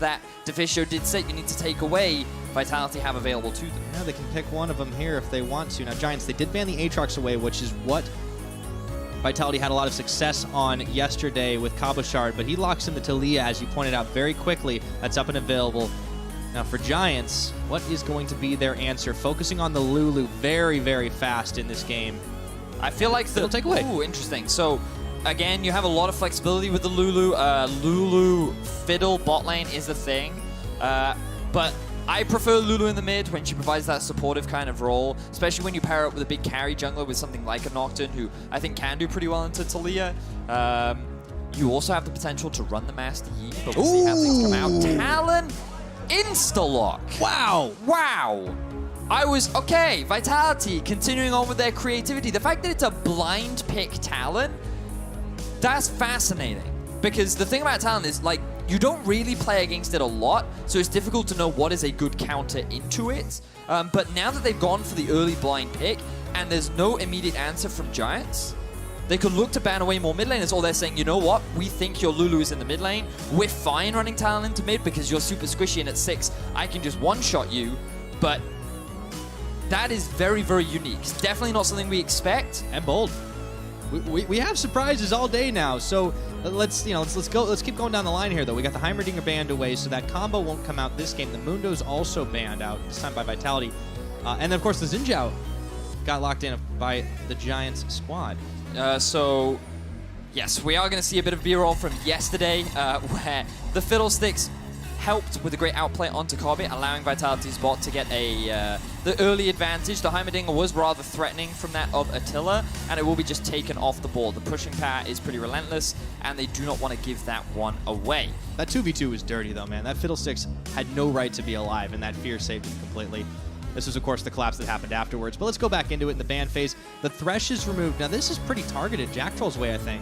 that Deficio did say you need to take away, Vitality have available to them. Yeah, they can pick one of them here if they want to. Now, Giants, they did ban the Aatrox away, which is what Vitality had a lot of success on yesterday with Cabochard, but he locks in the Taliyah, as you pointed out, very quickly. That's up and available. Now, for Giants, what is going to be their answer? Focusing on the Lulu very, very fast in this game. I feel like It'll take away. Ooh, interesting. So, again, you have a lot of flexibility with the Lulu. Lulu Fiddle bot lane is the thing. But I prefer Lulu in the mid when she provides that supportive kind of role, especially when you pair up with a big carry jungler with something like a Nocturne, who I think can do pretty well into Taliyah. You also have the potential to run the Master Yi, but we'll see how things come out. Talon, insta-lock. Wow. Wow. Okay, Vitality continuing on with their creativity. The fact that it's a blind pick Talon, that's fascinating. Because the thing about Talon is, like, you don't really play against it a lot, so it's difficult to know what is a good counter into it. But now that they've gone for the early blind pick, and there's no immediate answer from Giants, they could look to ban away more mid laners, or they're saying, you know what, we think your Lulu is in the mid lane, we're fine running Talon into mid because you're super squishy and at 6, I can just one-shot you, but that is very, very unique. It's definitely not something we expect. And bold. We have surprises all day now, so let's keep going down the line here though. We got the Heimerdinger banned away, so that combo won't come out this game. The Mundo's also banned out, this time by Vitality. And then of course the Xin Zhao got locked in by the Giants squad. So yes, we are going to see a bit of B-roll from yesterday, where the Fiddlesticks helped with a great outplay onto Kobe, allowing Vitality's bot to get the early advantage. The Heimerdinger was rather threatening from that of Attila, and it will be just taken off the board. The pushing power is pretty relentless, and they do not want to give that one away. That 2v2 was dirty though, man. That Fiddlesticks had no right to be alive, and that fear saved him completely. This was, of course, the collapse that happened afterwards. But let's go back into it in the ban phase. The Thresh is removed. Now, this is pretty targeted Jacktroll's way, I think.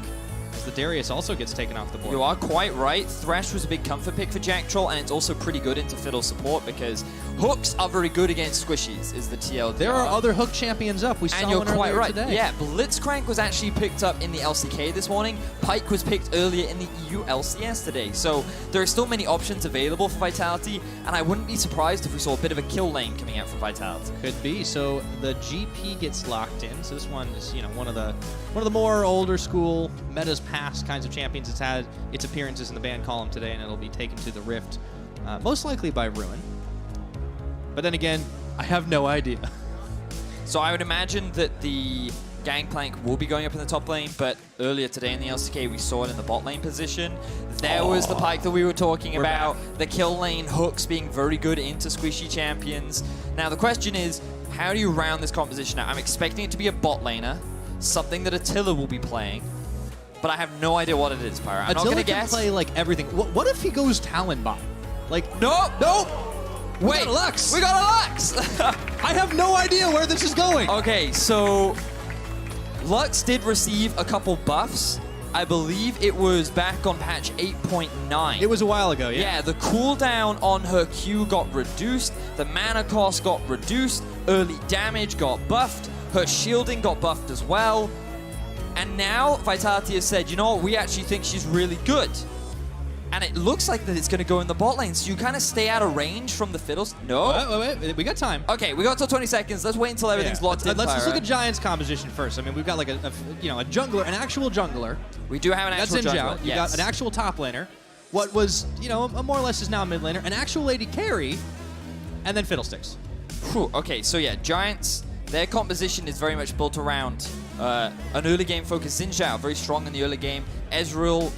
The Darius also gets taken off the board. You are quite right. Thresh was a big comfort pick for Jacktroll, and it's also pretty good into Fiddle support because hooks are very good against squishies, is the TLDR. There are other hook champions up. We saw one earlier today. Yeah, Blitzcrank was actually picked up in the LCK this morning. Pyke was picked earlier in the EU LCS today. So there are still many options available for Vitality, and I wouldn't be surprised if we saw a bit of a kill lane coming out from Vitality. Could be. So the GP gets locked in. So this one is, one of the more older school metas past kinds of champions. It's had its appearances in the ban column today, and it'll be taken to the Rift, most likely by Ruin. But then again, I have no idea. So I would imagine that the Gangplank will be going up in the top lane, but earlier today in the LCK, we saw it in the bot lane position. There was the Pyke that we were talking about, the kill lane hooks being very good into squishy champions. Now the question is, how do you round this composition out? I'm expecting it to be a bot laner, something that Attila will be playing, but I have no idea what it is, Pyra. I'm not going to guess. Attila can play like everything. What if he goes Talon bot? Like, nope. Wait, we got a Lux. We got a Lux. I have no idea where this is going. Okay, so Lux did receive a couple buffs. I believe it was back on patch 8.9. It was a while ago, yeah. Yeah, the cooldown on her Q got reduced, the mana cost got reduced, early damage got buffed, her shielding got buffed as well. And now Vitality has said, you know what, we actually think she's really good. And it looks like that it's going to go in the bot lane, so you kind of stay out of range from the Fiddles. No. Wait, we got time. Okay, we got till 20 seconds. Let's wait until everything's locked in. Let's just look at Giants' composition first. I mean, we've got like a jungler, an actual jungler. We do have an actual jungler. You got an actual top laner. What was, more or less is now a mid laner. An actual lady carry, and then Fiddlesticks. Whew, okay, so yeah, Giants, their composition is very much built around an early game focus. Xin Zhao, very strong in the early game. Ezreal,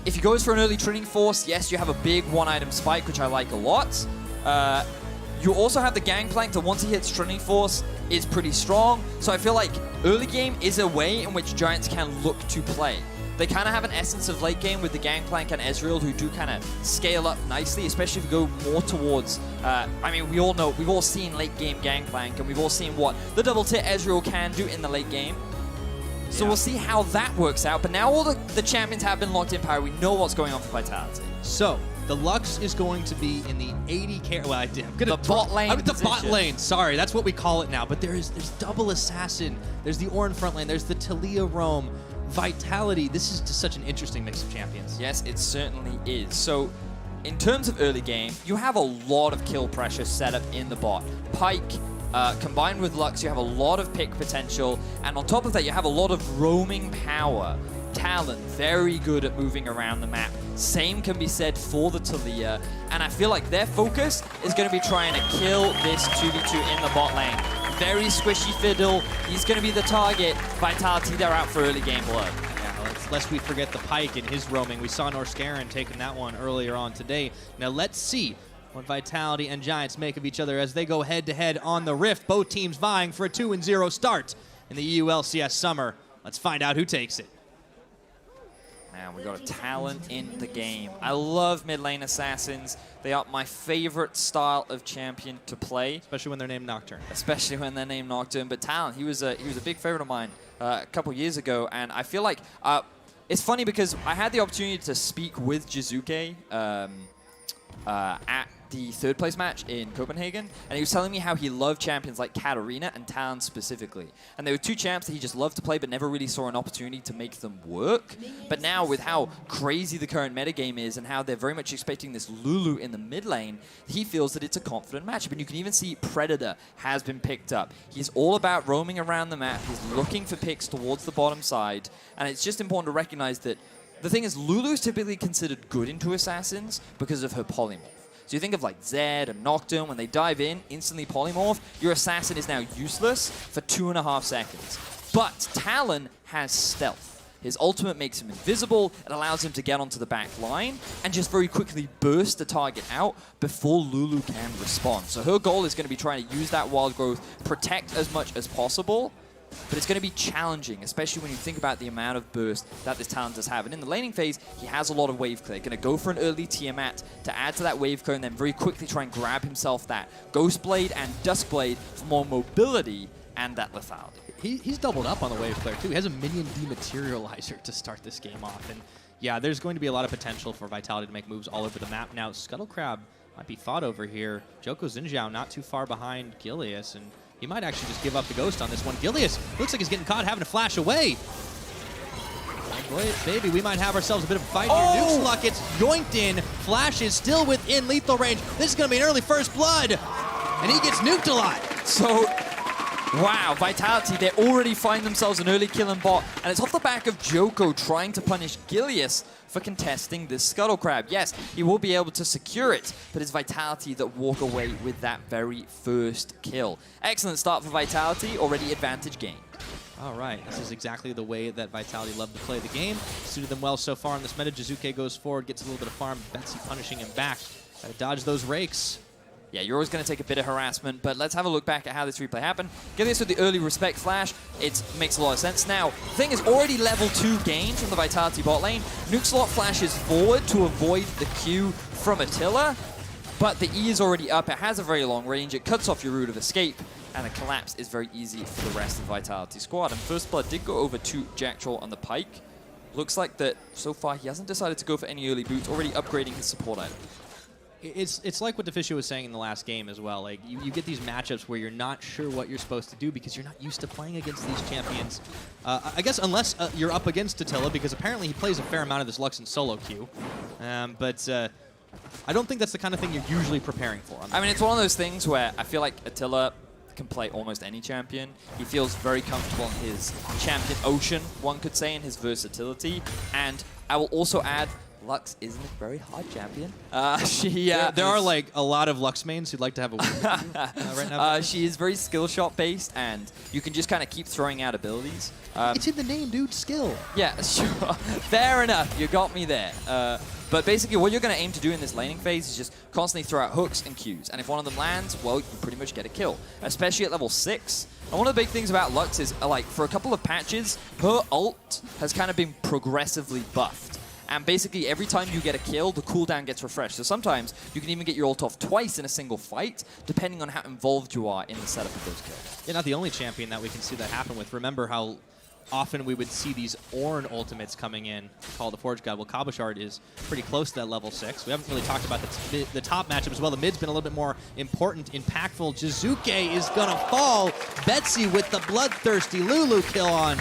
if he goes for an early Training Force, yes, you have a big one-item spike, which I like a lot. You also have the Gangplank that once he hits Training Force is pretty strong. So I feel like early game is a way in which Giants can look to play. They kind of have an essence of late game with the Gangplank and Ezreal, who do kind of scale up nicely, especially if you go more towards, I mean, we all know, we've all seen late game Gangplank, and we've all seen what the double tier Ezreal can do in the late game. So we'll see how that works out. But now all the champions have been locked in power. We know what's going on for Vitality. So the Lux is going to be in the 80k. Well, I'm gonna the bot lane. The bot lane. Sorry, that's what we call it now. But there's double assassin. There's the Ornn front lane. There's the Taliyah roam. Vitality. This is just such an interesting mix of champions. Yes, it certainly is. So in terms of early game, you have a lot of kill pressure set up in the bot. Pyke, combined with Lux, you have a lot of pick potential, and on top of that, you have a lot of roaming power. Talon, very good at moving around the map. Same can be said for the Taliyah, and I feel like their focus is going to be trying to kill this 2v2 in the bot lane. Very squishy Fiddle, he's going to be the target. Vitality, they're out for early game blood. Lest we forget the Pyke and his roaming. We saw Norscarin taking that one earlier on today. Now let's see what Vitality and Giants make of each other as they go head-to-head on the Rift. Both teams vying for a 2-0 start in the EU LCS Summer. Let's find out who takes it. Now we got a Talon in the game. I love mid lane assassins. They are my favorite style of champion to play. Especially when they're named Nocturne. Especially when they're named Nocturne. But Talon, he was a big favorite of mine a couple years ago, and I feel like it's funny because I had the opportunity to speak with Jiizuke at the third place match in Copenhagen, and he was telling me how he loved champions like Katarina and Talon specifically. And there were two champs that he just loved to play but never really saw an opportunity to make them work. But now with how crazy the current metagame is and how they're very much expecting this Lulu in the mid lane, he feels that it's a confident matchup. And you can even see Predator has been picked up. He's all about roaming around the map. He's looking for picks towards the bottom side. And it's just important to recognize that the thing is, Lulu is typically considered good into assassins because of her polymorph. So you think of like Zed and Nocturne, when they dive in, instantly polymorph, your assassin is now useless for 2.5 seconds. But Talon has stealth. His ultimate makes him invisible, it allows him to get onto the back line and just very quickly burst the target out before Lulu can respond. So her goal is going to be trying to use that wild growth, protect as much as possible, but it's going to be challenging, especially when you think about the amount of burst that this Talon does have. And in the laning phase, he has a lot of wave clear. Going to go for an early Tiamat to add to that wave clear and then very quickly try and grab himself that Ghostblade and Duskblade for more mobility and that lethality. He's doubled up on the wave clear too. He has a minion dematerializer to start this game off. And yeah, there's going to be a lot of potential for Vitality to make moves all over the map. Now, Scuttle Crab might be fought over here. Djoko Xin Zhao not too far behind Gilius, and he might actually just give up the ghost on this one. Gilius looks like he's getting caught having to flash away. Oh boy, baby, we might have ourselves a bit of a fight here. Nuke's luck gets yoinked in. Flash is still within lethal range. This is going to be an early first blood. And he gets nuked a lot. So, wow, Vitality, they already find themselves an early kill in bot. And it's off the back of Djoko trying to punish Gilius for contesting this Scuttle Crab. Yes, he will be able to secure it, but it's Vitality that walk away with that very first kill. Excellent start for Vitality, already advantage game. All right, this is exactly the way that Vitality love to play the game. Suited them well so far in this meta. Jiizuke goes forward, gets a little bit of farm. Betsy punishing him back. Gotta dodge those rakes. Yeah, you're always going to take a bit of harassment, but let's have a look back at how this replay happened. Gilius with the early respect flash, it makes a lot of sense. Now, the thing is already level 2 gained from the Vitality bot lane. Nukeslot flashes forward to avoid the Q from Attila, but the E is already up. It has a very long range. It cuts off your route of escape, and a collapse is very easy for the rest of the Vitality squad. And First Blood did go over to Jacktroll on the Pyke. Looks like that so far he hasn't decided to go for any early boots, already upgrading his support item. It's like what Deficio was saying in the last game as well. Like you get these matchups where you're not sure what you're supposed to do because you're not used to playing against these champions. I guess unless you're up against Attila, because apparently he plays a fair amount of this Lux in solo queue. But I don't think that's the kind of thing you're usually preparing for. I mean, it's one of those things where I feel like Attila can play almost any champion. He feels very comfortable in his champion ocean, one could say, in his versatility. And I will also add, Lux isn't a very hard champion. There are like a lot of Lux mains who'd like to have a win right now. She is very skill shot based, and you can just kind of keep throwing out abilities. It's in the name, dude. Skill. Yeah, sure. Fair enough. You got me there. But basically, what you're going to aim to do in this laning phase is just constantly throw out hooks and Qs. And if one of them lands, well, you pretty much get a kill, especially at level 6. And one of the big things about Lux is, like, for a couple of patches, her ult has kind of been progressively buffed. And basically, every time you get a kill, the cooldown gets refreshed. So sometimes you can even get your ult off twice in a single fight, depending on how involved you are in the setup of those kills. Yeah, not the only champion that we can see that happen with. Remember how often we would see these Ornn ultimates coming in, called the Forge God. Well, Cabochard is pretty close to that level 6. We haven't really talked about the top matchup as well. The mid's been a little bit more important, impactful. Jiizuke is going to fall. Betsy with the bloodthirsty Lulu kill on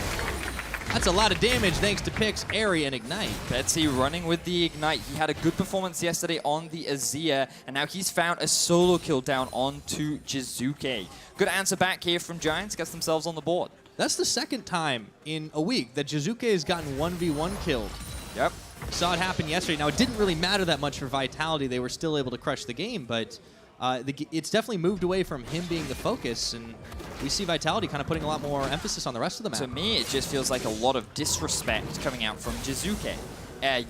That's a lot of damage thanks to Picks, Airy, and Ignite. Betsy running with the Ignite. He had a good performance yesterday on the Azir, and now he's found a solo kill down onto Jiizuke. Good answer back here from Giants, gets themselves on the board. That's the second time in a week that Jiizuke has gotten 1v1 killed. Yep. Saw it happen yesterday. Now, it didn't really matter that much for Vitality. They were still able to crush the game, but it's definitely moved away from him being the focus, and we see Vitality kind of putting a lot more emphasis on the rest of the map. To me, it just feels like a lot of disrespect coming out from Jiizuke.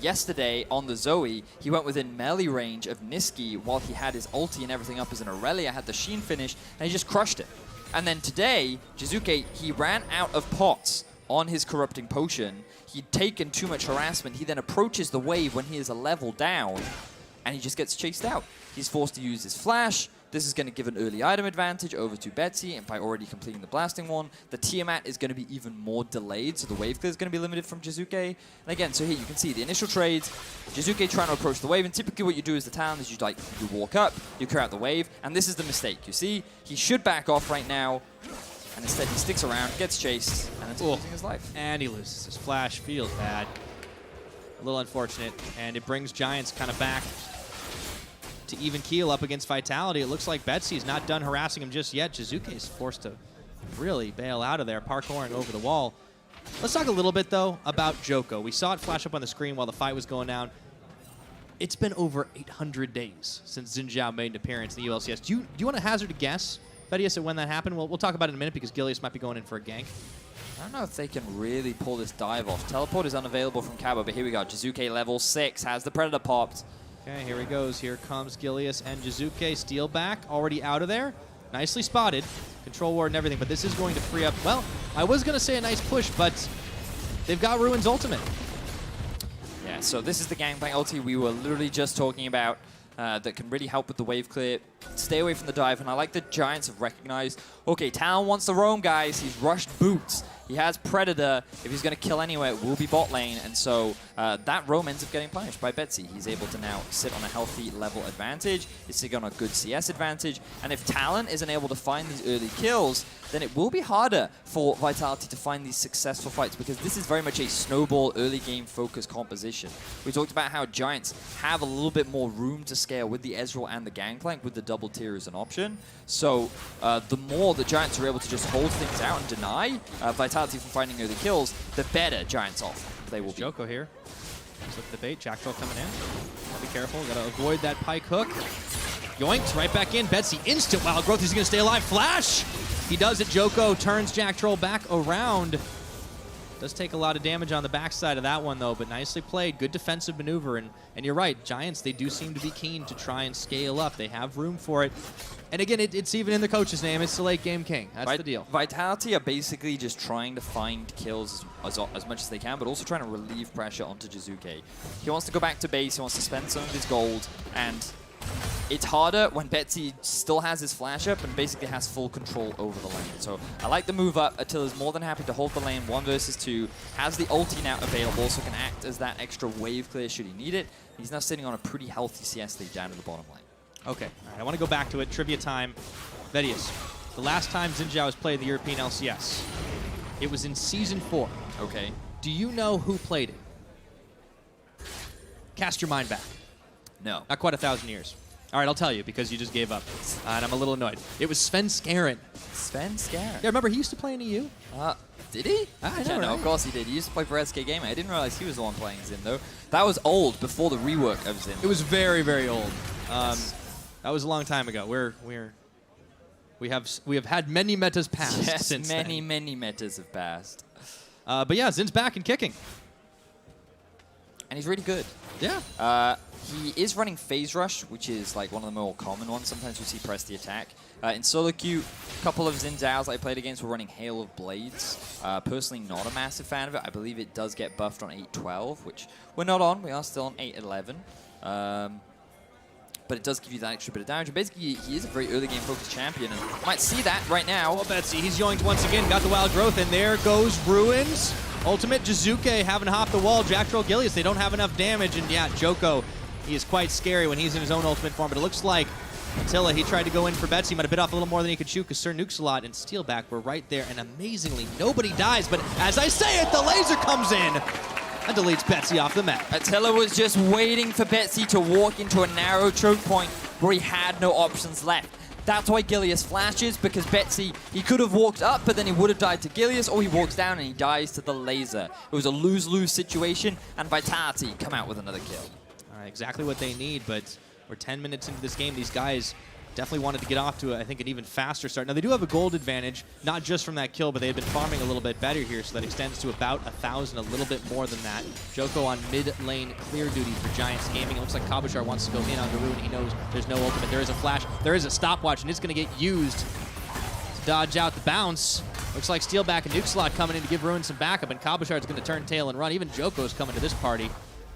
Yesterday on the Zoe, he went within melee range of Niski while he had his ulti and everything up as an Aurelia, had the Sheen finish, and he just crushed it. And then today, Jiizuke, he ran out of pots on his Corrupting Potion. He'd taken too much harassment. He then approaches the wave when he is a level down, and he just gets chased out. He's forced to use his flash. This is going to give an early item advantage over to Betsy, and by already completing the blasting one, the Tiamat is going to be even more delayed, so the wave clear is going to be limited from Jiizuke. And again, so here you can see the initial trades, Jiizuke trying to approach the wave, and typically what you do as the Talon is you walk up, you clear out the wave, and this is the mistake. You see, he should back off right now, and instead he sticks around, gets chased, and ends up losing his life. And he loses his flash, feels bad. A little unfortunate, and it brings Giants kind of back to even keel up against Vitality. It looks like Betsy's not done harassing him just yet. Jiizuke is forced to really bail out of there, parkouring over the wall. Let's talk a little bit, though, about Djoko. We saw it flash up on the screen while the fight was going down. It's been over 800 days since Xin Zhao made an appearance in the ULCS. Do you want to hazard a guess, Vedius, at when that happened? We'll talk about it in a minute because Gilius might be going in for a gank. I don't know if they can really pull this dive off. Teleport is unavailable from Cabo, but here we go. Jiizuke level 6 has the Predator popped. Okay, here he goes. Here comes Gilius and Jiizuke. Steeelback already out of there. Nicely spotted. Control ward and everything, but this is going to free up. Well, I was going to say a nice push, but they've got Ruin's ultimate. Yeah, so this is the Gangplank ulti we were literally just talking about that can really help with the wave clear. Stay away from the dive, and I like the Giants have recognized, okay, Talon wants to roam, guys. He's rushed boots. He has Predator. If he's going to kill anywhere, it will be bot lane. And so that roam ends up getting punished by Betsy. He's able to now sit on a healthy level advantage. He's sitting on a good CS advantage. And if Talon isn't able to find these early kills, then it will be harder for Vitality to find these successful fights, because this is very much a snowball early game focused composition. We talked about how Giants have a little bit more room to scale with the Ezreal and the Gangplank with the double tier as an option. So the more the Giants are able to just hold things out and deny Vitality from finding early kills, the better Giants off they will be. Djoko here. Slip the bait. Jacktroll coming in. Be careful. Got to avoid that Pyke hook. Yoinked right back in. Betsy instant wild growth. He's going to stay alive. Flash! He does it. Djoko turns Jacktroll back around. Does take a lot of damage on the backside of that one, though, but nicely played. Good defensive maneuver. And you're right. Giants, they do seem to be keen to try and scale up. They have room for it. And again, it's even in the coach's name. It's the late game king. That's the deal. Vitality are basically just trying to find kills as much as they can, but also trying to relieve pressure onto Jiizuke. He wants to go back to base. He wants to spend some of his gold. And it's harder when Betsy still has his flash up and basically has full control over the lane. So I like the move up. Attila is more than happy to hold the lane 1 versus 2. Has the ulti now available, so can act as that extra wave clear should he need it. He's now sitting on a pretty healthy CS lead down to the bottom lane. Okay, all right, I want to go back to it. Trivia time. Vedius, the last time Xin Zhao has played the European LCS, it was in Season 4. Okay. Do you know who played it? Cast your mind back. No. Not quite 1,000 years. All right, I'll tell you because you just gave up, and I'm a little annoyed. It was Sven Skaren. Sven Skaren? Yeah, remember he used to play in EU? Did he? I know, no, right? Of course he did. He used to play for SK Gaming. I didn't realize he was the one playing Xin, though. That was old, before the rework of Xin. It was very, very old. Yes. That was a long time ago. We have had many metas pass since many then. metas have passed. But yeah, Xin's back and kicking. And he's really good. Yeah. He is running Phase Rush, which is like one of the more common ones. Sometimes we see press the attack. In solo queue, a couple of Xin Zhaos I played against were running Hail of Blades. Personally, not a massive fan of it. I believe it does get buffed on 8.12, which we're not on. We are still on 8.11. But it does give you that extra bit of damage. And basically, he is a very early game focused champion, and you might see that right now. Oh, Betsy, he's yoinked once again, got the wild growth, and there goes Ruins. Ultimate Jiizuke having to hop the wall. Jacktroll, Gilius, they don't have enough damage, and yeah, Djoko, he is quite scary when he's in his own ultimate form, but it looks like Attila, he tried to go in for Betsy, might have bit off a little more than he could chew because Sir Nukes a lot, and Steeelback were right there, and amazingly, nobody dies, but as I say it, the laser comes in and deletes Betsy off the map. Attila was just waiting for Betsy to walk into a narrow choke point where he had no options left. That's why Gilius flashes, because Betsy, he could have walked up, but then he would have died to Gilius, or he walks down and he dies to the laser. It was a lose-lose situation, and Vitality come out with another kill. Exactly what they need, but we're 10 minutes into this game. These guys definitely wanted to get off to, I think, an even faster start. Now, they do have a gold advantage, not just from that kill, but they've been farming a little bit better here, so that extends to about 1,000, a little bit more than that. Djoko on mid-lane clear duty for Giants Gaming. It looks like Cabochard wants to go in on the Ruin. He knows there's no ultimate. There is a flash. There is a stopwatch, and it's going to get used to dodge out the bounce. Looks like Steeelback and Nukeslot coming in to give Ruin some backup, and Cabochard's going to turn tail and run. Even Djoko's coming to this party.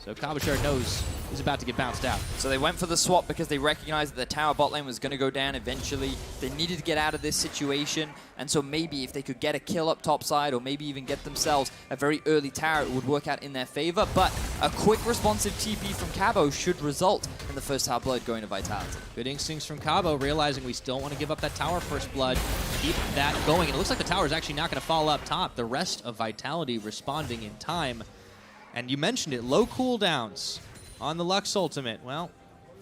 So Cabochard knows he's about to get bounced out. So they went for the swap because they recognized that the tower bot lane was going to go down eventually. They needed to get out of this situation, and so maybe if they could get a kill up top side, or maybe even get themselves a very early tower, it would work out in their favor. But a quick responsive TP from Cabo should result in the first tower blood going to Vitality. Good instincts from Cabo, realizing we still want to give up that tower first blood. Keep that going. And it looks like the tower is actually not going to fall up top. The rest of Vitality responding in time. And you mentioned it, low cooldowns on the Lux ultimate. Well,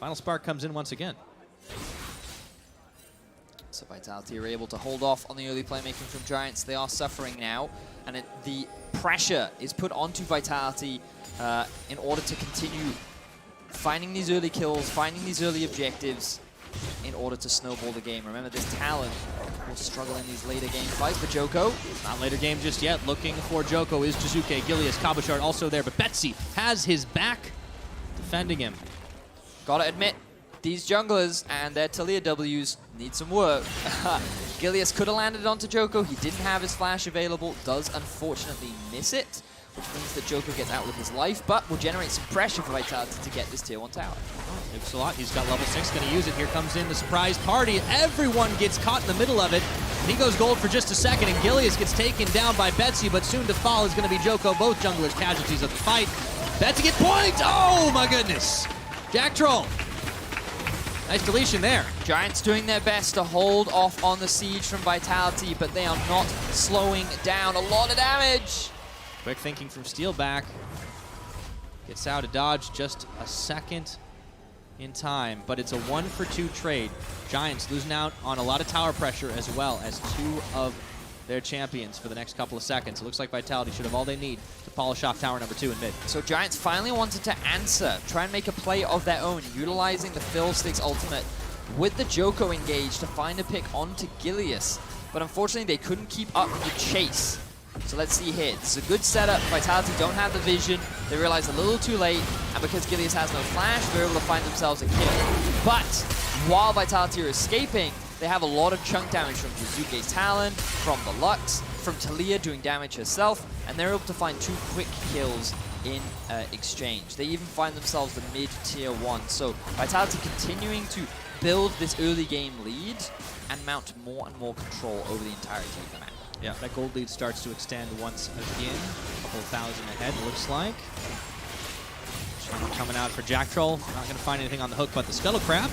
Final Spark comes in once again. So Vitality are able to hold off on the early playmaking from Giants. They are suffering now, and the pressure is put onto Vitality in order to continue finding these early kills, finding these early objectives in order to snowball the game. Remember, this Talon will struggle in these later game fights, but Djoko, not later game just yet. Looking for Djoko is Jiizuke, Gilius, Cabochard also there, but Betsy has his back, defending him. Gotta admit, these junglers and their Taliyah Ws need some work. Gilius could have landed onto Djoko. He didn't have his flash available, does unfortunately miss it, which means that Djoko gets out with his life, but will generate some pressure for Vitality to get this tier 1 tower. Nukes a lot. He's got level 6, going to use it. Here comes in the surprise party. Everyone gets caught in the middle of it. He goes gold for just a second, and Gilius gets taken down by Betsy, but soon to fall is going to be Djoko. Both junglers casualties of the fight. Betsy gets points! Oh my goodness! Jacktroll. Nice deletion there. Giants doing their best to hold off on the siege from Vitality, but they are not slowing down. A lot of damage! Quick thinking from Steeelback. Gets out of dodge just a second in time, but it's a 1-for-2 trade. Giants losing out on a lot of tower pressure as well as 2 of their champions for the next couple of seconds. It looks like Vitality should have all they need to polish off tower number 2 in mid. So Giants finally wanted to answer, try and make a play of their own, utilizing the Fiddlesticks ultimate with the Djoko engaged to find a pick onto Gilius. But unfortunately, they couldn't keep up the chase. So let's see here. This is a good setup. Vitality don't have the vision. They realize a little too late, and because Gilius has no flash, they're able to find themselves a kill. But while Vitality are escaping, they have a lot of chunk damage from Jiizuke's Talon, from the Lux, from Taliyah doing damage herself, and they're able to find 2 quick kills in exchange. They even find themselves the mid-tier 1. So Vitality continuing to build this early game lead and mount more and more control over the entirety of the map. Yeah, that gold lead starts to extend once again. A couple of thousand ahead, looks like. Coming out for Jacktroll. Not going to find anything on the hook but the Scuttle Crab.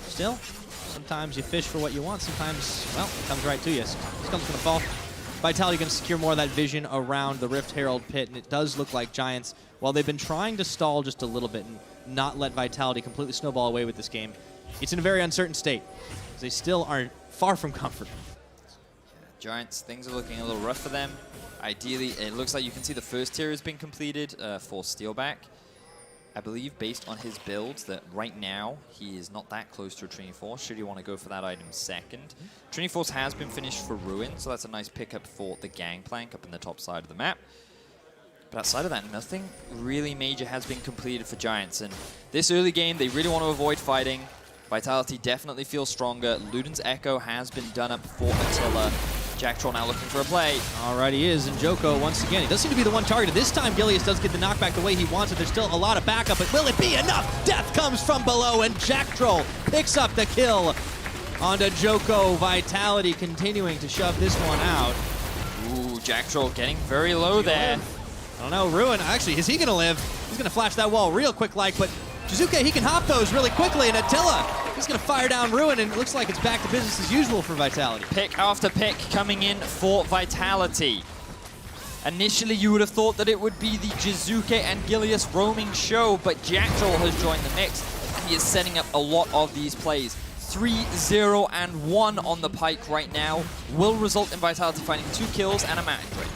Still, sometimes you fish for what you want. Sometimes, well, it comes right to you. Scuttle's going to fall. Vitality going to secure more of that vision around the Rift Herald pit, and it does look like Giants, while they've been trying to stall just a little bit and not let Vitality completely snowball away with this game, it's in a very uncertain state. They still are far from comfort. Giants, things are looking a little rough for them. Ideally, it looks like you can see the first tier has been completed for Steeelback. I believe, based on his builds, that right now he is not that close to a Trinity Force, should you want to go for that item second. Trinity Force has been finished for Ruin, so that's a nice pickup for the Gangplank up in the top side of the map. But outside of that, nothing really major has been completed for Giants. And this early game, they really want to avoid fighting. Vitality definitely feels stronger. Luden's Echo has been done up for Attila. Jacktroll now looking for a play. All right, he is, and Djoko once again. He does seem to be the one targeted. This time, Gilius does get the knockback the way he wants it. There's still a lot of backup, but will it be enough? Death comes from below, and Jacktroll picks up the kill onto Djoko. Vitality continuing to shove this one out. Ooh, Jacktroll getting very low there. I don't know, Ruin, actually, is he going to live? He's going to flash that wall real quick like, but Jiizuke, he can hop those really quickly, and Attila, he's going to fire down Ruin, and it looks like it's back to business as usual for Vitality. Pick after pick coming in for Vitality. Initially, you would have thought that it would be the Jiizuke and Gilius roaming show, but Jacktroll has joined the mix, and he is setting up a lot of these plays. 3-0 and 1 on the Pyke right now will result in Vitality finding 2 kills and a match break.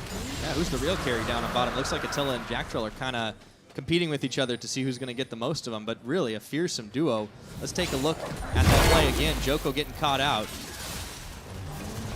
Yeah, who's the real carry down on bottom? Looks like Attila and Jacktroll are kind of competing with each other to see who's going to get the most of them, but really a fearsome duo. Let's take a look at that play again. Djoko getting caught out.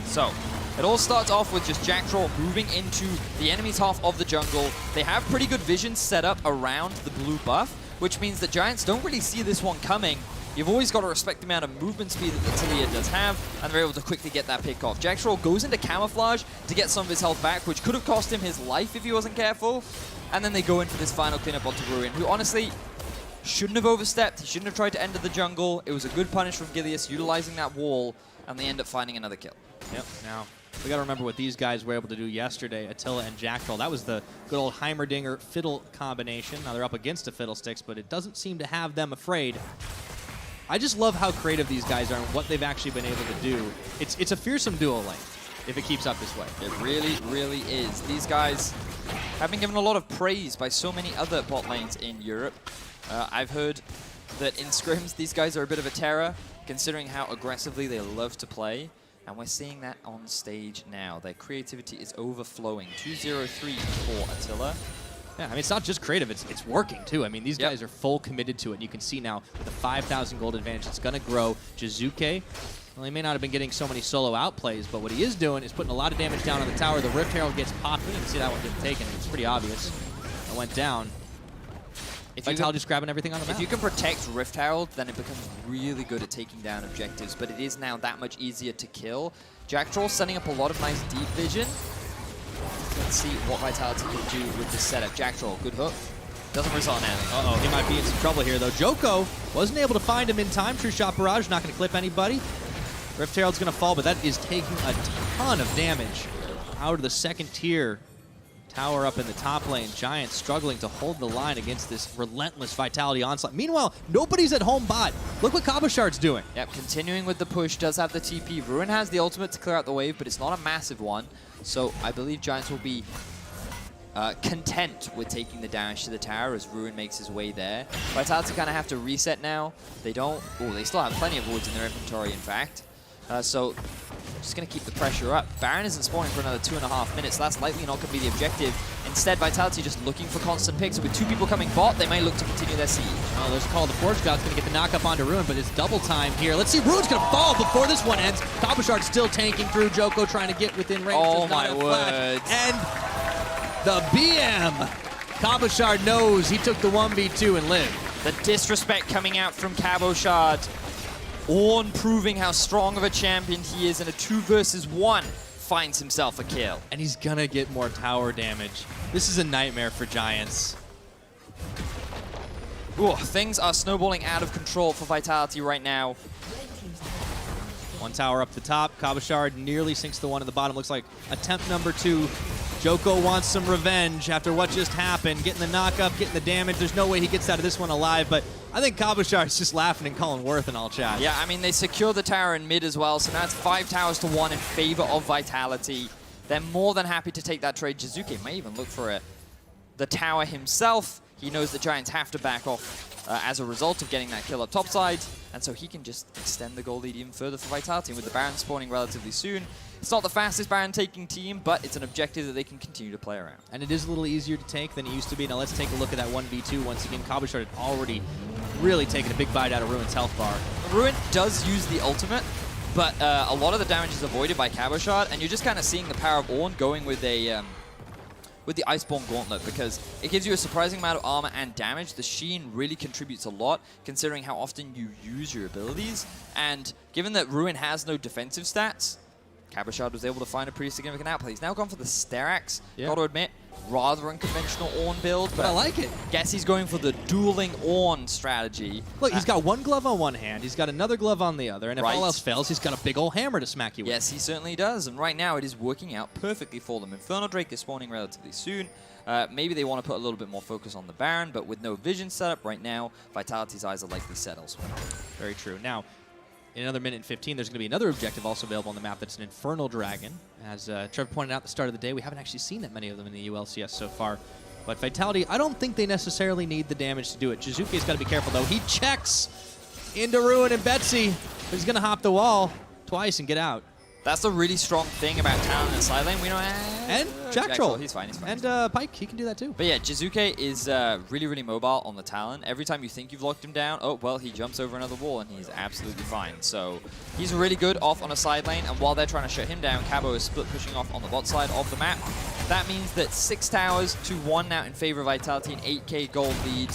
So, it all starts off with just Jacktroll moving into the enemy's half of the jungle. They have pretty good vision set up around the blue buff, which means that Giants don't really see this one coming. You've always got to respect the amount of movement speed that the Taliyah does have, and they're able to quickly get that pick off. Jacktroll goes into camouflage to get some of his health back, which could have cost him his life if he wasn't careful. And then they go in for this final cleanup onto Ruin, who honestly shouldn't have overstepped. He shouldn't have tried to enter the jungle. It was a good punish from Gilius utilizing that wall, and they end up finding another kill. Yep, now we got to remember what these guys were able to do yesterday, Attila and Jacktroll. That was the good old Heimerdinger Fiddle combination. Now they're up against a Fiddlesticks, but it doesn't seem to have them afraid. I just love how creative these guys are and what they've actually been able to do. It's a fearsome duo lane if it keeps up this way. It really, really is. These guys have been given a lot of praise by so many other bot lanes in Europe. I've heard that in scrims, these guys are a bit of a terror, considering how aggressively they love to play. And we're seeing that on stage now. Their creativity is overflowing. 2-0-3 for Attila. Yeah, I mean, it's not just creative, it's working, too. I mean, these guys are full committed to it. And you can see now, with the 5,000 gold advantage, it's going to grow. Jiizuke, well, he may not have been getting so many solo outplays, but what he is doing is putting a lot of damage down on the tower. The Rift Herald gets popped. You can see that one getting taken. It's pretty obvious. It went down. Vitality just grabbing everything on the map. If you can protect Rift Herald, then it becomes really good at taking down objectives, but it is now that much easier to kill. Jacktroll setting up a lot of nice deep vision. Let's see what Vitality can do with this setup. Jacktroll, good hook. Doesn't result in anything. Uh-oh, he might be in some trouble here, though. Djoko wasn't able to find him in time. True Shot Barrage, not going to clip anybody. Rift Herald's going to fall, but that is taking a ton of damage out of the second tier. Tower up in the top lane. Giants struggling to hold the line against this relentless Vitality onslaught. Meanwhile, nobody's at home bot. Look what Cabochard's doing. Yep, continuing with the push, does have the TP. Ruin has the ultimate to clear out the wave, but it's not a massive one. So I believe Giants will be content with taking the damage to the tower as Ruin makes his way there. Vitality kind of have to reset now. They don't... Oh, they still have plenty of wards in their inventory, in fact. So just going to keep the pressure up. Baron isn't spawning for another 2.5 minutes. So that's likely not going to be the objective. Instead, Vitality just looking for constant picks. So with 2 people coming bot, they may look to continue their siege. Oh, there's a call. The Forge God's going to get the knock-up onto Ruin, but it's double time here. Let's see. Ruin's going to fall before this one ends. Cabochard still tanking through. Djoko trying to get within range. Oh, my word. And the BM. Cabochard knows he took the 1v2 and lived. The disrespect coming out from Cabochard. Ornn proving how strong of a champion he is in a 2 versus 1. Finds himself a kill. And he's going to get more tower damage. This is a nightmare for Giants. Ooh, things are snowballing out of control for Vitality right now. One tower up the top. Cabochard nearly sinks the one at the bottom. Looks like attempt number 2. Djoko wants some revenge after what just happened. Getting the knock-up, getting the damage. There's no way he gets out of this one alive, but I think Cabochard's just laughing and calling worth in all chat. Yeah, I mean, they secure the tower in mid as well, so now it's 5 towers to 1 in favor of Vitality. They're more than happy to take that trade. Jiizuke may even look for the tower himself. He knows the Giants have to back off as a result of getting that kill up topside, and so he can just extend the goal lead even further for Vitality. And with the Baron spawning relatively soon, it's not the fastest Baron taking team, but it's an objective that they can continue to play around. And it is a little easier to take than it used to be. Now let's take a look at that 1v2 once again. Cabochard had already really taken a big bite out of Ruin's health bar. Ruin does use the ultimate, but a lot of the damage is avoided by Cabochard, and you're just kind of seeing the power of Ornn going with a with the Iceborne Gauntlet, because it gives you a surprising amount of armor and damage. The Sheen really contributes a lot, considering how often you use your abilities, and given that Ruin has no defensive stats, Cabochard was able to find a pretty significant outplay. He's now gone for the Sterax, gotta admit. Rather unconventional Ornn build, but I like it. Guess he's going for the dueling Ornn strategy. Look, he's got one glove on one hand, he's got another glove on the other, and if all else fails, he's got a big old hammer to smack you with. Yes, he certainly does, and right now it is working out perfectly for them. Infernal Drake is spawning relatively soon. Maybe they want to put a little bit more focus on the Baron, but with no vision setup right now, Vitality's eyes are likely set elsewhere. Very true. Now, in another minute and 15, there's going to be another objective also available on the map. That's an Infernal Dragon. As Trevor pointed out at the start of the day, we haven't actually seen that many of them in the ULCS so far. But Vitality, I don't think they necessarily need the damage to do it. Jiizuke's got to be careful, though. He checks into Ruin and Betsy. But he's going to hop the wall twice and get out. That's the really strong thing about Talon and side lane. We know, and Jacktroll. He's fine, he's fine. And Pyke, he can do that too. But yeah, Jiizuke is really, really mobile on the Talon. Every time you think you've locked him down, oh, well, he jumps over another wall and he's absolutely fine. So he's really good off on a side lane, and while they're trying to shut him down, Cabo is split pushing off on the bot side of the map. That means that 6 towers to 1 now in favor of Vitality, an 8k gold lead.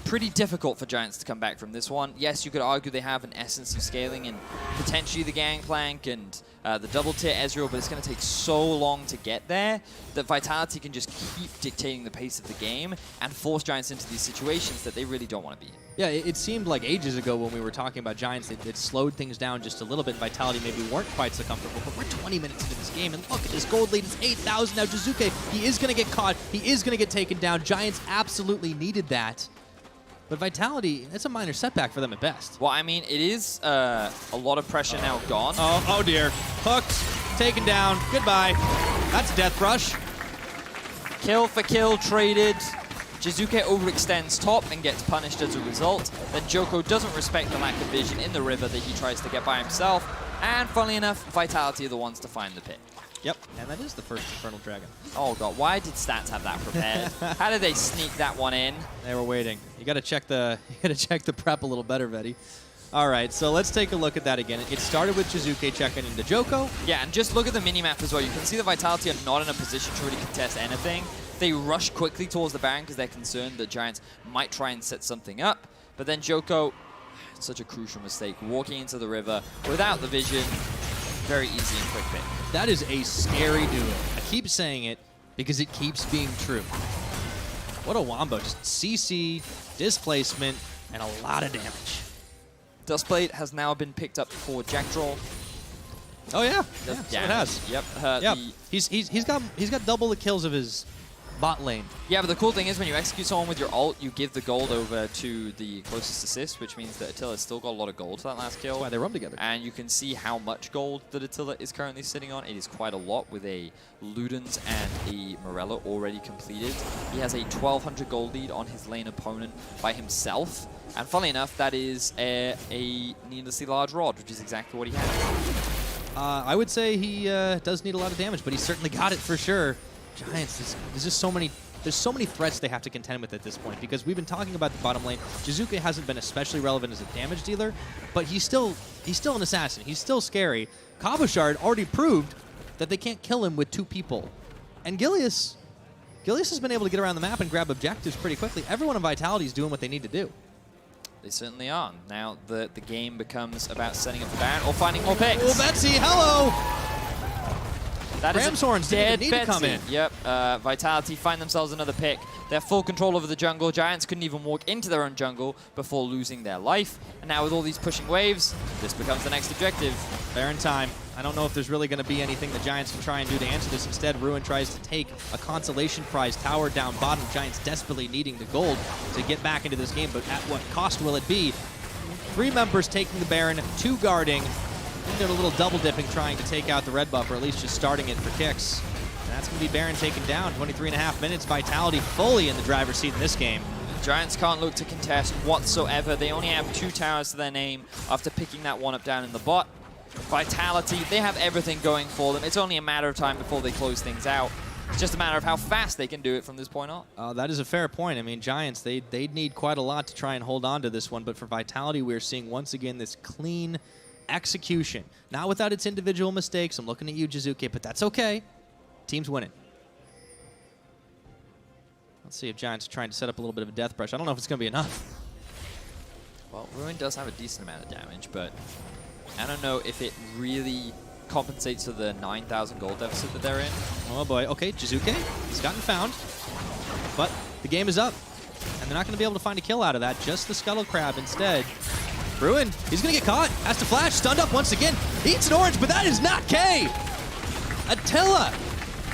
Pretty difficult for Giants to come back from this one. Yes, you could argue they have an essence of scaling and potentially the Gangplank and the double tier Ezreal, but it's going to take so long to get there that Vitality can just keep dictating the pace of the game and force Giants into these situations that they really don't want to be in. Yeah, it seemed like ages ago when we were talking about Giants, it slowed things down just a little bit. Vitality maybe weren't quite so comfortable, but we're 20 minutes into this game, and look at this gold lead. It's 8,000 now. Jiizuke, he is going to get caught. He is going to get taken down. Giants absolutely needed that. But Vitality, it's a minor setback for them at best. Well, I mean, it is a lot of pressure now gone. Oh dear. Hooked, taken down, goodbye. That's a death rush. Kill for kill traded. Jiizuke overextends top and gets punished as a result. Then Djoko doesn't respect the lack of vision in the river that he tries to get by himself. And funnily enough, Vitality are the ones to find the pit. Yep, and that is the first Infernal Dragon. Oh god, why did Stats have that prepared? How did they sneak that one in? They were waiting. You got to check the prep a little better, Vedi. All right, so let's take a look at that again. It started with Jiizuke checking into Djoko. Yeah, and just look at the minimap as well. You can see the Vitality are not in a position to really contest anything. They rush quickly towards the Baron because they're concerned that Giants might try and set something up. But then Djoko, such a crucial mistake, walking into the river without the vision. Very easy and quick pick. That is a scary duo. I keep saying it because it keeps being true. What a wombo. Just CC, displacement, and a lot of damage. Dustblade has now been picked up for Jacktroll. Oh yeah, so it has. Yep. Yep. He's got double the kills of his bot lane. Yeah, but the cool thing is when you execute someone with your ult, you give the gold over to the closest assist, which means that Attila's still got a lot of gold for that last kill. That's why they run together. And you can see how much gold that Attila is currently sitting on. It is quite a lot with a Ludens and a Morello already completed. He has a 1,200 gold lead on his lane opponent by himself. And funnily enough, that is a needlessly large rod, which is exactly what he has. I would say he does need a lot of damage, but he's certainly got it for sure. Giants, there's just so many threats they have to contend with at this point, because we've been talking about the bottom lane. Jiizuke hasn't been especially relevant as a damage dealer, but he's still an assassin. He's still scary. Cabochard already proved that they can't kill him with 2 people. And Gilius has been able to get around the map and grab objectives pretty quickly. Everyone in Vitality is doing what they need to do. They certainly are. Now the game becomes about setting up the Baron or finding more picks. Oh, Betsy, hello! That Ramshorns didn't need to come in. Yep, Vitality find themselves another pick. They have full control over the jungle. Giants couldn't even walk into their own jungle before losing their life. And now with all these pushing waves, this becomes the next objective. Baron time. I don't know if there's really going to be anything the Giants can try and do to answer this. Instead, Ruin tries to take a consolation prize tower down bottom. Giants desperately needing the gold to get back into this game, but at what cost will it be? 3 members taking the Baron, 2 guarding. Doing a little double dipping, trying to take out the red buff, or at least just starting it for kicks. And that's going to be Baron taken down. 23.5 minutes. Vitality fully in the driver's seat in this game. Giants can't look to contest whatsoever. They only have 2 towers to their name after picking that one up down in the bot. Vitality, they have everything going for them. It's only a matter of time before they close things out. It's just a matter of how fast they can do it from this point on. That is a fair point. I mean, Giants, they'd need quite a lot to try and hold on to this one. But for Vitality, we're seeing once again this clean execution. Not without its individual mistakes. I'm looking at you, Jiizuke, but that's okay. Team's winning. Let's see if Giants are trying to set up a little bit of a death brush. I don't know if it's going to be enough. Well, Ruin does have a decent amount of damage, but I don't know if it really compensates for the 9,000 gold deficit that they're in. Oh boy. Okay, Jiizuke, he's gotten found, but the game is up, and they're not going to be able to find a kill out of that. Just the Scuttle Crab instead. Ruin, he's going to get caught. Has to flash. Stunned up once again. Eats an orange, but that is not K. Attila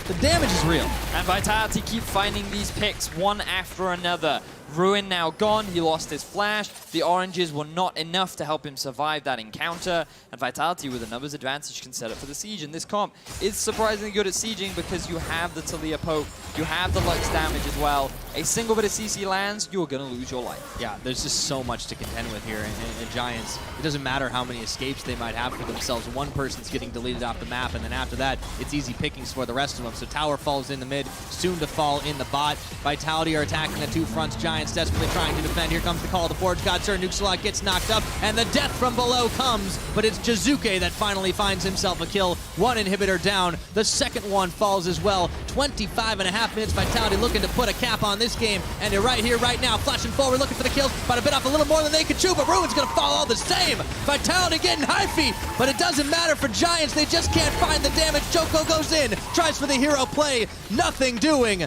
the damage is real. And Vitality keep finding these picks one after another. Ruin now gone, he lost his flash. The oranges were not enough to help him survive that encounter. And Vitality, with a numbers advantage, can set up for the siege. And this comp is surprisingly good at sieging because you have the Taliyah poke, you have the Lux damage as well. A single bit of CC lands, you're going to lose your life. Yeah, there's just so much to contend with here. And Giants, it doesn't matter how many escapes they might have for themselves. One person's getting deleted off the map, and then after that, it's easy pickings for the rest of them. So tower falls in the mid, soon to fall in the bot. Vitality are attacking the two fronts. Giants desperately trying to defend. Here comes the call. The Forge God Sir Nuxalot gets knocked up, and the death from below comes, but it's Jiizuke that finally finds himself a kill. One inhibitor down. The second one falls as well. 25.5 minutes. Vitality looking to put a cap on this game, and they're right here, right now, flashing forward, looking for the kills. About to bit off a little more than they could chew, but Ruin's gonna fall all the same. Vitality getting hyphy, but it doesn't matter for Giants. They just can't find the damage. Djoko goes in, tries for the hero play, nothing doing.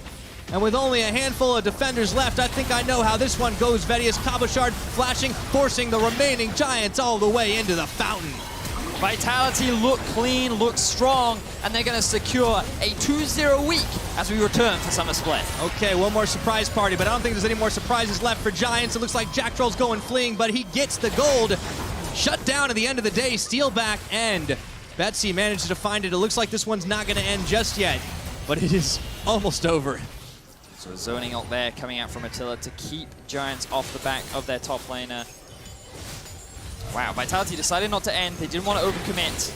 And with only a handful of defenders left, I think I know how this one goes. Vedius, Cabochard flashing, forcing the remaining Giants all the way into the fountain. Vitality look clean, look strong, and they're going to secure a 2-0 week as we return for Summer Split. Okay, one more surprise party, but I don't think there's any more surprises left for Giants. It looks like Jacktroll's going fleeing, but he gets the gold. Shut down at the end of the day. Steeelback and Betsy manages to find it. It looks like this one's not going to end just yet, but it is almost over. So zoning out there, coming out from Attila to keep Giants off the back of their top laner. Wow, Vitality decided not to end. They didn't want to overcommit.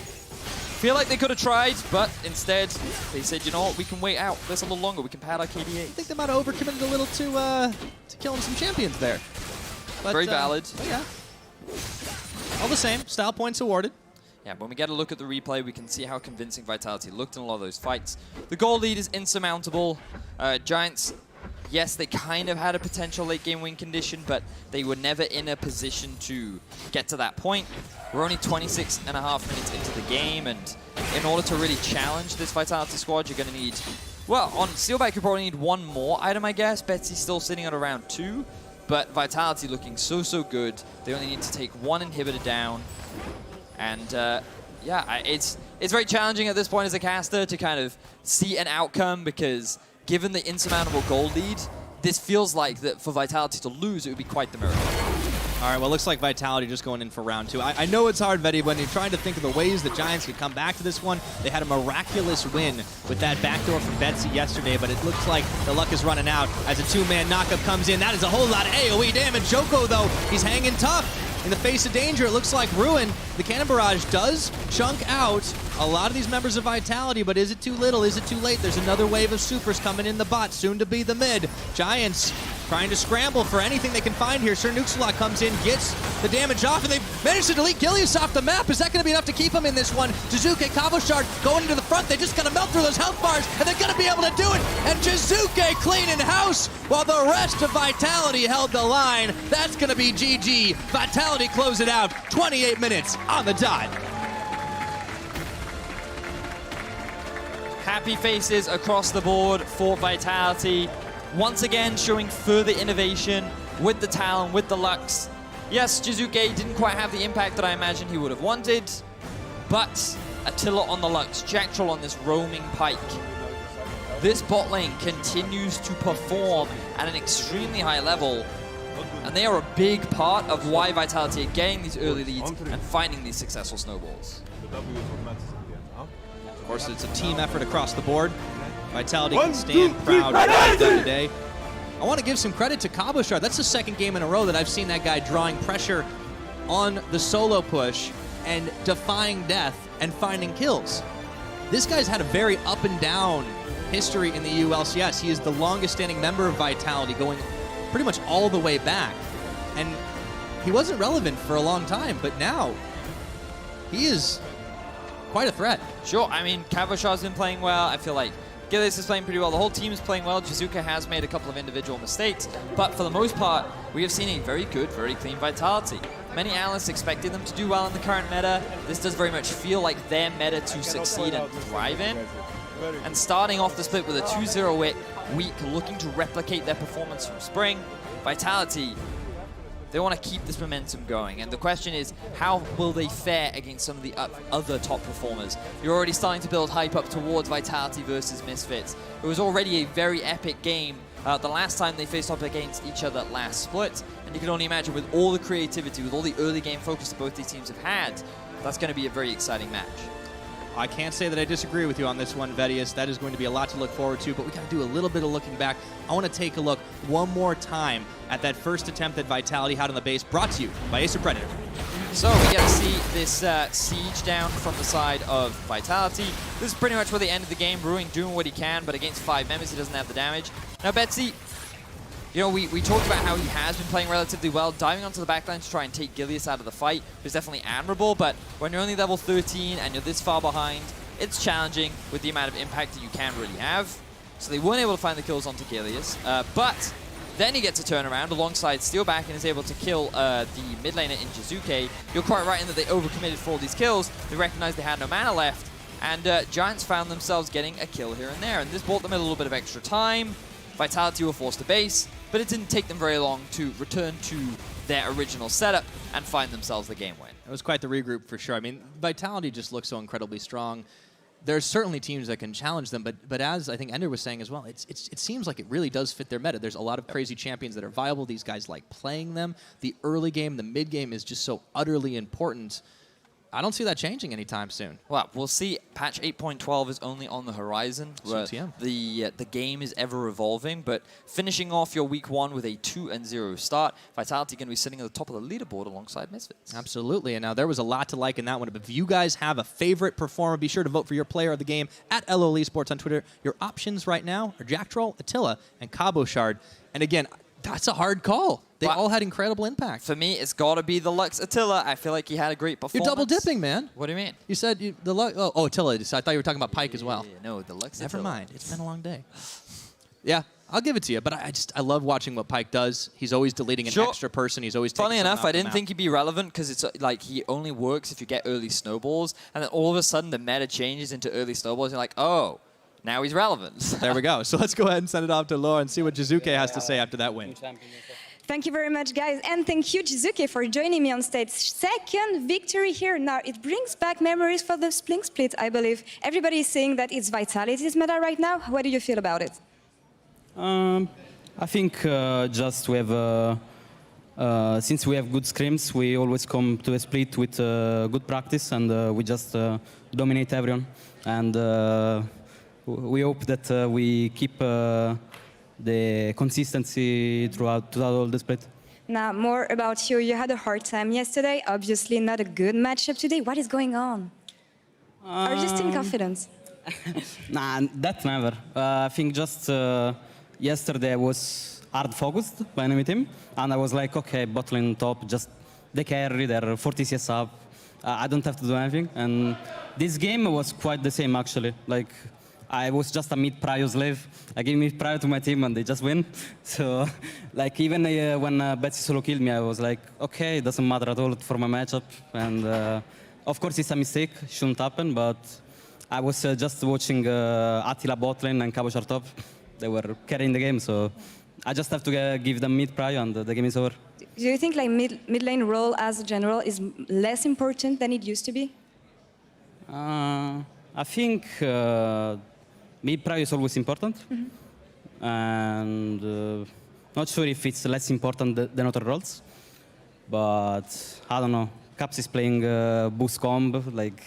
Feel like they could have tried, but instead they said, you know what, we can wait out this a little longer. We can pad our KDA. I think they might have overcommitted a little to killing some champions there. But, very valid. Yeah. All the same, style points awarded. Yeah, when we get a look at the replay, we can see how convincing Vitality looked in a lot of those fights. The goal lead is insurmountable. Giants, yes, they kind of had a potential late game win condition, but they were never in a position to get to that point. We're only 26.5 minutes into the game, and in order to really challenge this Vitality squad, you're going to need, well, on Steeelback, you probably need one more item, I guess. Betsy's still sitting at around 2, but Vitality looking so good. They only need to take one inhibitor down. And yeah, it's very challenging at this point as a caster to kind of see an outcome, because given the insurmountable goal lead, this feels like that for Vitality to lose, it would be quite the miracle. All right, well, looks like Vitality just going in for round 2. I know it's hard, Vedi, when you're trying to think of the ways the Giants could come back to this one. They had a miraculous win with that backdoor from Betsy yesterday, but it looks like the luck is running out as a 2-man knockup comes in. That is a whole lot of AoE damage. Djoko, though, he's hanging tough. In the face of danger, it looks like Ruin, the cannon barrage does chunk out a lot of these members of Vitality, but is it too little? Is it too late? There's another wave of supers coming in the bot, soon to be the mid. Giants trying to scramble for anything they can find here. Sir Nuxalot comes in, gets the damage off, and they manage to delete Gilius off the map. Is that going to be enough to keep him in this one? Jiizuke, Cabochard going into the front. They just got to melt through those health bars, and they're going to be able to do it. And Jiizuke cleaning house, while the rest of Vitality held the line. That's going to be GG. Vitality close it out. 28 minutes on the dot. Happy faces across the board for Vitality. Once again, showing further innovation with the Talon, with the Lux. Yes, Jiizuke didn't quite have the impact that I imagined he would have wanted, but Attila on the Lux, Jacktroll on this roaming Pyke. This bot lane continues to perform at an extremely high level, and they are a big part of why Vitality are getting these early leads and finding these successful snowballs. Of course, it's a team effort across the board. Vitality can stand proud today. I want to give some credit to Cabochard. That's the second game in a row that I've seen that guy drawing pressure on the solo push and defying death and finding kills. This guy's had a very up and down history in the EU LCS. He is the longest standing member of Vitality, going pretty much all the way back. And he wasn't relevant for a long time, but now he is quite a threat. Sure, I mean, Cabochard's been playing well. I feel like Gilius is playing pretty well. The whole team is playing well. Jiizuke has made a couple of individual mistakes, but for the most part, we have seen a very good, very clean Vitality. Many analysts expected them to do well in the current meta. This does very much feel like their meta to succeed and thrive in. And starting off the split with a 2-0 week, looking to replicate their performance from Spring, Vitality They want to keep this momentum going. And the question is, how will they fare against some of the other top performers? You're already starting to build hype up towards Vitality versus Misfits. It was already a very epic game the last time they faced up against each other last split. And you can only imagine with all the creativity, with all the early game focus that both these teams have had, that's going to be a very exciting match. I can't say that I disagree with you on this one, Vedius. That is going to be a lot to look forward to, but we got to do a little bit of looking back. I want to take a look one more time at that first attempt that Vitality had on the base, brought to you by Acer Predator. So we get to see this siege down from the side of Vitality. This is pretty much where they ended the game. Brewing doing what he can, but against 5 members, he doesn't have the damage. Now, Betsy, you know, we talked about how he has been playing relatively well, diving onto the backline to try and take Gilius out of the fight, which is definitely admirable, but when you're only level 13 and you're this far behind, it's challenging with the amount of impact that you can really have. So they weren't able to find the kills onto Gilius, but then he gets a turnaround alongside Steeelback and is able to kill the mid laner in Jiizuke. You're quite right in that they overcommitted for all these kills. They recognized they had no mana left, and Giants found themselves getting a kill here and there, and this bought them a little bit of extra time. Vitality were forced to base, but it didn't take them very long to return to their original setup and find themselves the game win. It was quite the regroup for sure. I mean, Vitality just looks so incredibly strong. There's certainly teams that can challenge them, but as I think Ender was saying as well, it seems like it really does fit their meta. There's a lot of crazy champions that are viable. These guys like playing them. The early game, the mid game is just so utterly important. I don't see that changing anytime soon. Well, we'll see. Patch 8.12 is only on the horizon. The game is ever evolving, but finishing off your week 1 with a 2-0 start, Vitality going to be sitting at the top of the leaderboard alongside Misfits. Absolutely, and now there was a lot to like in that one. But if you guys have a favorite performer, be sure to vote for your player of the game at LOL Esports on Twitter. Your options right now are Jacktroll, Attila, and Cabochard. And again, that's a hard call. They all had incredible impact. For me, it's got to be the Lux Attila. I feel like he had a great performance. You're double dipping, man. What do you mean? You said the Lux. Oh, Attila. I thought you were talking about Pyke as well. No, the Lux Never Attila. mind. It's been a long day. Yeah, I'll give it to you. But I love watching what Pyke does. He's always deleting an extra person. He's always Funny enough, I didn't think he'd be relevant because it's like he only works if you get early snowballs, and then all of a sudden the meta changes into early snowballs. And you're like, oh, now he's relevant. There we go. So let's go ahead and send it off to Laura and see what Jiizuke has to say after that win. Thank you very much, guys. And thank you, Jiizuke, for joining me on stage. Second victory here. Now, it brings back memories for the Spling Split, I believe. Everybody is saying that it's Vitality's meta right now. What do you feel about it? I think just we have, since we have good scrims, we always come to a split with good practice, and we just dominate everyone. And we hope that we keep the consistency throughout all the split. Now, more about you. You had a hard time yesterday. Obviously, not a good matchup today. What is going on? Are you still confident? Nah, that never. I think just yesterday I was hard focused by enemy team, and I was like, okay, bot lane top, just they carry, they're 40 CS up. I don't have to do anything. And this game was quite the same actually. Like, I was just a mid-prio slave. I gave mid-prio to my team and they just win. So, like, even when Betsy solo killed me, I was like, okay, it doesn't matter at all for my matchup. And of course, it's a mistake, shouldn't happen, but I was just watching Attila bot lane and Cabochard top. They were carrying the game, so I just have to give them mid-prio and the game is over. Do you think like mid lane role as a general is less important than it used to be? I think mid-prio is always important, and not sure if it's less important than other roles, but I don't know. Caps is playing boost comb, like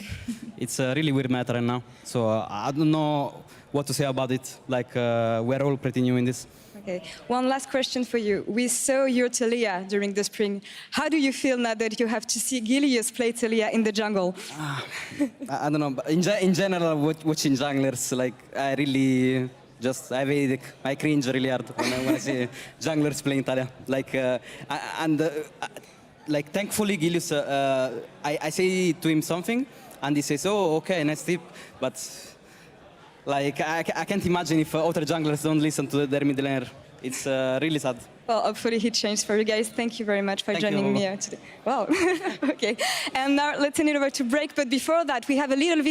it's a really weird meta right now. So I don't know what to say about it. Like we're all pretty new in this. Okay, one last question for you. We saw your Taliyah during the spring. How do you feel now that you have to see Gilius play Taliyah in the jungle? I don't know, but in general, watching junglers, like I really just, I cringe really hard when I see junglers playing Taliyah. Like, like thankfully Gilius, I say to him something, and he says, oh, okay, nice tip, but like, I can't imagine if other junglers don't listen to their mid laner. It's really sad. Well, hopefully he changed for you guys. Thank you very much for joining me today. Wow. Okay. And now let's turn it over to break. But before that, we have a little video.